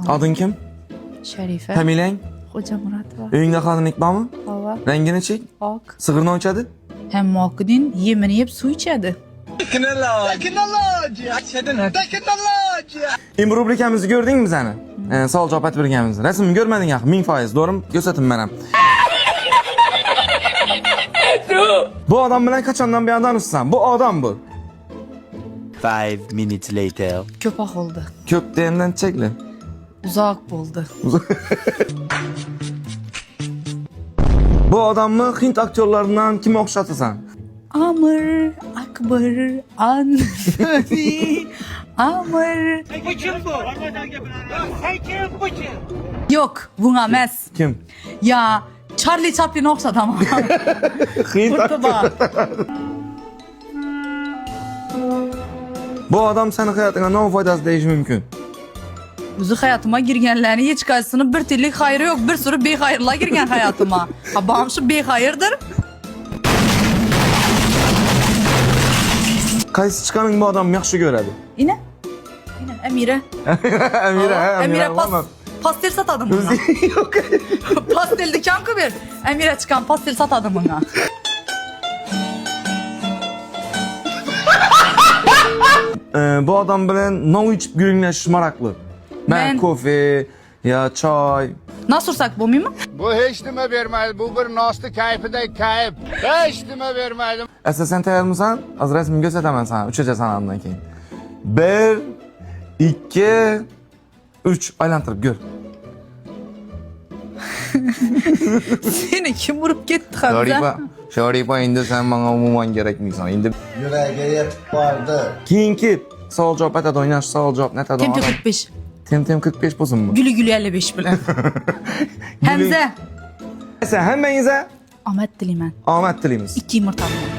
Adın kim? Sharifa. Familiyang? Xo'jamuratova. Uyingda xotinlik bormi? Hava. Rangi nechik? Oq. Sig'irni ochadi? Hamma oqidin yemini yeb suv ichadi. Endi rubrikamizni ko'rdingmi seni? Savol javob aytib berganmiz. Rasmni ko'rmading axir 1000%, to'g'rimi? Ko'rsatim men ham. Bu odam bilan qachondan buyon tanishsan? Bu odam bu. 5 minutes later. Ko'p ahvoldi. Ko'p degandan chekli. Uzoq bo'ldi. Bu odamni Hind aktyorlaridan kimga o'xshatasan? Amir, Akbar, Anfari, Amir. Yo'q, bunga emas. Kim? Ya, Charlie Chaplin o'xshataman. Hind Kurtuba. Bu odam seni hayotingga nima foydasi deyishi mumkin? O'zi hayotima girganlarning hech qaysisini bir tillik xayri yo'q, bir sürü bexayrlar girgan hayotima. Ha, bu shu bexayrdir. Qaysi chiqaning bu odam yaxshi ko'radi? Ina? Amira. Amira, Amira Amira. pastel satadım buna. Yo'q. Pastel dikan bir. Amira çıkan pastel satadım buna. Bu odam bilan nima ichib gurunglashish maroqli. Men kofe ya choy. Nasırsak bu muyum? Bu hech nima bermaydi. Bu bir nosti kayfidek kayf. Hech nima bermaydi. Sen tayyormisan? Az rasmini ko'rsataman sana. Uchajasan undan keyin. 1 2 3 aylantirib ko'r. Seni kim vurup gitti Hamza? Sharifa, endi sen menga umuman kerakmisan. Endi Yuragiga yetib bordi. keyingi savol javob aytadi, o'ynash savol javob aytadi. Tempe 45. Tem 45 bo'lsinmi? Gülü gülü 55 bilen. Hamza. Sen hammangizga Ahmet Dilimen. omad tilaymiz. 2 yumurta bilen.